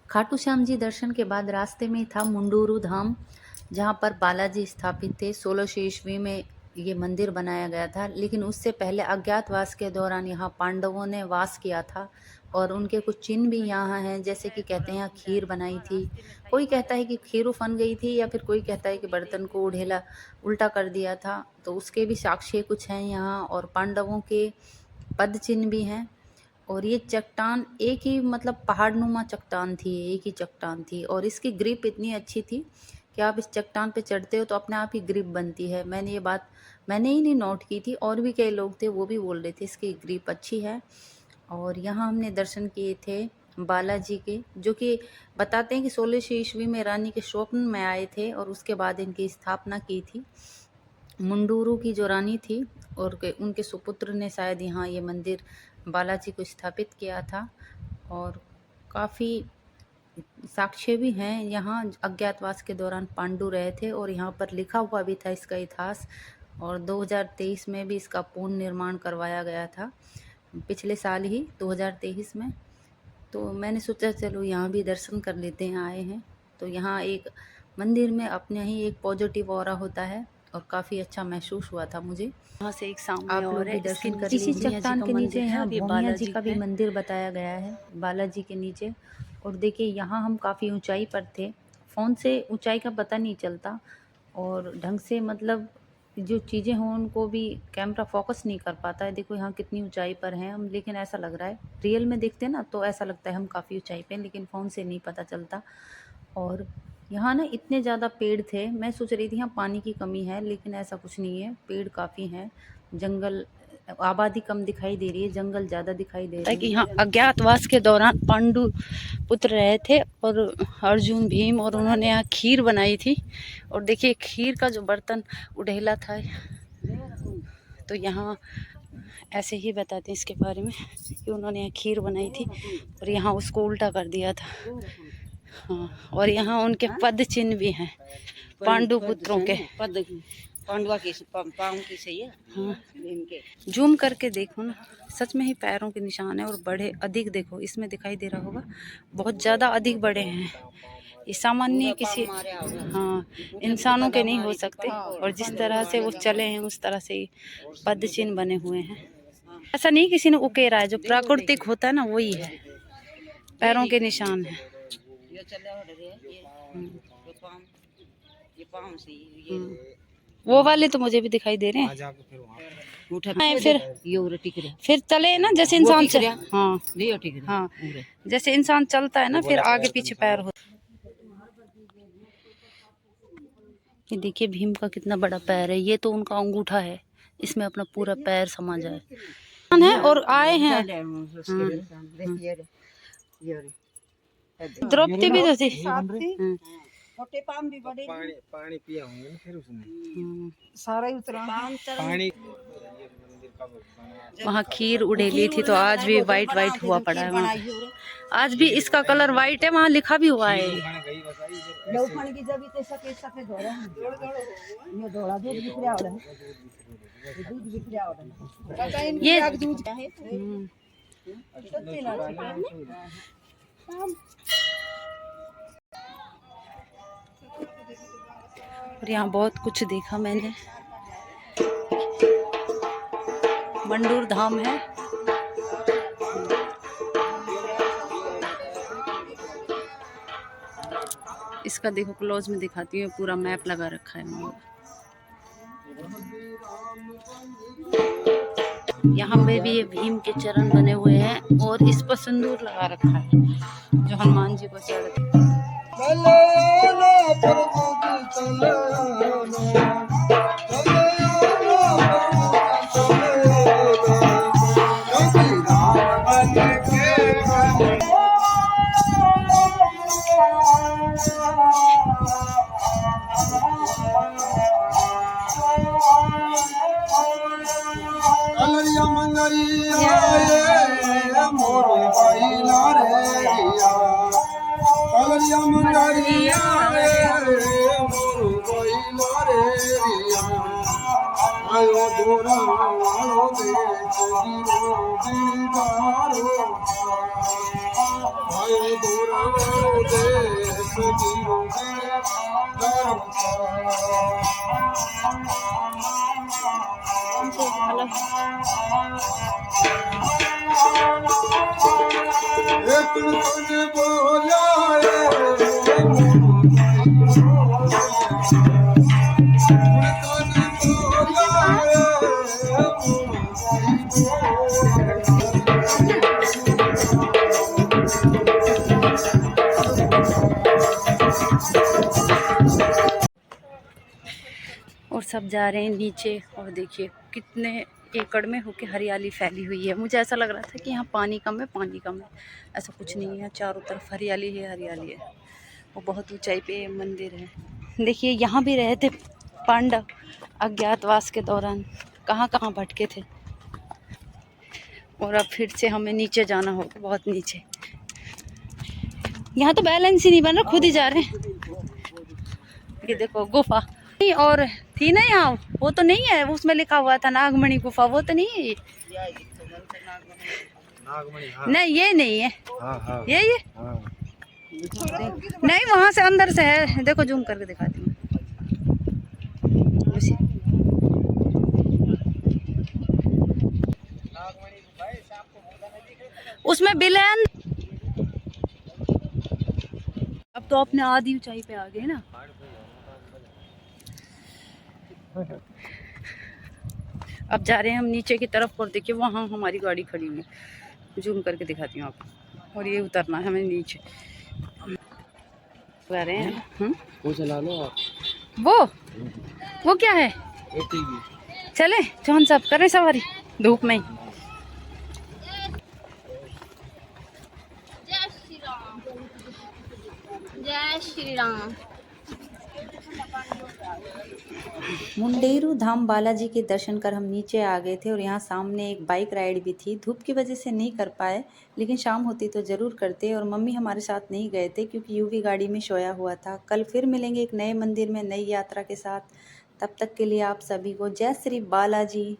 खाटू श्याम जी दर्शन के बाद रास्ते में था मुंडूरू धाम, जहाँ पर बालाजी स्थापित थे। 1600 ईस्वी में ये मंदिर बनाया गया था, लेकिन उससे पहले अज्ञातवास के दौरान यहाँ पांडवों ने वास किया था और उनके कुछ चिन्ह भी यहाँ हैं। जैसे कि कहते हैं यहाँ खीर बनाई थी, कोई कहता है कि खीर उफन गई थी, या फिर कोई कहता है कि बर्तन को उड़ेला उल्टा कर दिया था, तो उसके भी साक्ष्य कुछ हैं यहाँ। और पांडवों के पद चिन्ह भी हैं। और ये चट्टान एक ही मतलब पहाड़नुमा चट्टान थी, एक ही चट्टान थी, और इसकी ग्रिप इतनी अच्छी थी कि आप इस चट्टान पे चढ़ते हो तो अपने आप ही ग्रिप बनती है। मैंने ये बात मैंने ही नहीं नोट की थी, और भी कई लोग थे वो भी बोल रहे थे इसकी ग्रिप अच्छी है। और यहाँ हमने दर्शन किए थे बालाजी के, जो कि बताते हैं कि 1600 ईस्वी में रानी के स्वप्न में आए थे और उसके बाद इनकी स्थापना की थी। मुंडूरू की जो रानी थी और उनके सुपुत्र ने शायद यहाँ ये मंदिर बालाजी को स्थापित किया था। और काफ़ी साक्ष्य भी हैं यहाँ। अज्ञातवास के दौरान पांडु रहे थे और यहाँ पर लिखा हुआ भी था इसका इतिहास। और 2023 में भी इसका पूर्ण निर्माण करवाया गया था, पिछले साल ही 2023 में। तो मैंने सोचा चलो यहाँ भी दर्शन कर लेते हैं, आए हैं तो। यहाँ एक मंदिर में अपने ही एक पॉजिटिव ऑरा होता है और काफ़ी अच्छा महसूस हुआ था मुझे। यहाँ से एक सामने आप लोग भी दर्शन कर लीजिए। इसी चट्टान के नीचे यहाँ भोमिया जी का भी मंदिर बताया गया है, बालाजी के नीचे। और देखिए यहाँ हम काफ़ी ऊंचाई पर थे, फ़ोन से ऊंचाई का पता नहीं चलता और ढंग से मतलब जो चीज़ें हों उनको भी कैमरा फोकस नहीं कर पाता है। देखो यहाँ कितनी ऊंचाई पर हैं हम, लेकिन ऐसा लग रहा है रियल में देखते हैं ना तो ऐसा लगता है हम काफ़ी ऊंचाई पे हैं, लेकिन फ़ोन से नहीं पता चलता। और यहाँ ना इतने ज़्यादा पेड़ थे, मैं सोच रही थी यहाँ पानी की कमी है, लेकिन ऐसा कुछ नहीं है, पेड़ काफ़ी हैं। जंगल, आबादी कम दिखाई दे रही है, जंगल ज़्यादा दिखाई दे रहा है। कि यहाँ अज्ञातवास के दौरान पांडु पुत्र रहे थे और अर्जुन भीम, और उन्होंने यहाँ खीर बनाई थी। और देखिए खीर का जो बर्तन उड़ेला था, तो यहाँ ऐसे ही बताते हैं इसके बारे में कि उन्होंने यहाँ खीर बनाई थी और यहाँ उसको उल्टा कर दिया था। हाँ, और यहाँ उनके पद चिन्ह भी हैं पांडु पुत्रों के। पांडवा की पाँव की सही है। हाँ, जूम करके देखो ना, सच में ही पैरों के निशान है। और बड़े अधिक देखो, इसमें दिखाई दे रहा होगा, बहुत ज़्यादा अधिक बड़े हैं। ये सामान्य किसी हाँ इंसानों के नहीं हो सकते। और जिस तरह से वो चले हैं उस तरह से पद चिन्ह बने हुए हैं। ऐसा नहीं किसी ने उकेरा है, जो प्राकृतिक होता है ना वही है, पैरों के निशान है। वो वाले तो मुझे भी दिखाई दे रहे हैं। फिर चले ना जैसे इंसान हाँ हाँ, जैसे इंसान चलता है ना फिर आगे पीछे पैर हो। ये देखिए भीम का कितना बड़ा पैर है, ये तो उनका अंगूठा है, इसमें अपना पूरा पैर समा जाए है। और आए हैं द्रौपदी भी तो थी, छोटे पाम भी बड़े। पानी पिया होंगे ना फिर उसने सारा ही उतरा पानी। वहाँ खीर उड़ेली थी तो आज भी वाइट वाइट हुआ पड़ा है वहाँ। आज भी इसका कलर वाइट है, वहाँ लिखा भी हुआ है। ये और यहाँ बहुत कुछ देखा मैंने। मंडूर धाम है। इसका देखो क्लोज में दिखाती हूँ, पूरा मैप लगा रखा है वहाँ। यहाँ पे भी ये भीम के चरण बने हुए हैं और इस पर सिंदूर लगा रखा है जो हनुमान जी को चढ़ते। आयो दोरा वालो देश दीवारो आयो दोरा वालो और सब जा रहे हैं नीचे। और देखिए कितने एकड़ में होके हरियाली फैली हुई है। मुझे ऐसा लग रहा था कि यहाँ पानी कम है, पानी कम है। ऐसा कुछ नहीं है, चारों तरफ हरियाली है, हरियाली है। वो बहुत ऊंचाई पे मंदिर है। देखिए यहाँ भी रहे थे पांडव अज्ञातवास के दौरान, कहाँ कहाँ भटके थे। और अब फिर से हमें नीचे जाना होगा, बहुत नीचे। यहाँ तो बैलेंस ही नहीं बन रहा, खुद ही जा रहे हैं। ये देखो गुफा और थी ना यहाँ, वो तो नहीं है, उसमें लिखा हुआ था नागमणि गुफा, वो तो नहीं है ये। नागमणि, हाँ। नहीं ये नहीं है, हाँ, हाँ, ये हाँ। नहीं, वहां से अंदर से है। देखो जूम करके दिखाती हूँ। उसमें बिलेन। अब तो अपने आधी ऊंचाई पे आ गए ना। अब जा रहे हैं हम नीचे की तरफ। और देखिए वहाँ हमारी गाड़ी खड़ी हुई है, जूम करके दिखाती हूँ आपको। और ये उतरना है हमें नीचे। जा रहे हैं। वो चला लो आप। वो क्या है? चले जौन साहब करें सवारी धूप में ही। जय श्री राम। मुंडेरू धाम बालाजी के दर्शन कर हम नीचे आ गए थे। और यहाँ सामने एक बाइक राइड भी थी। धूप की वजह से नहीं कर पाए, लेकिन शाम होती तो ज़रूर करते। और मम्मी हमारे साथ नहीं गए थे क्योंकि यूवी गाड़ी में सोया हुआ था। कल फिर मिलेंगे एक नए मंदिर में नई यात्रा के साथ। तब तक के लिए आप सभी को जय श्री बालाजी।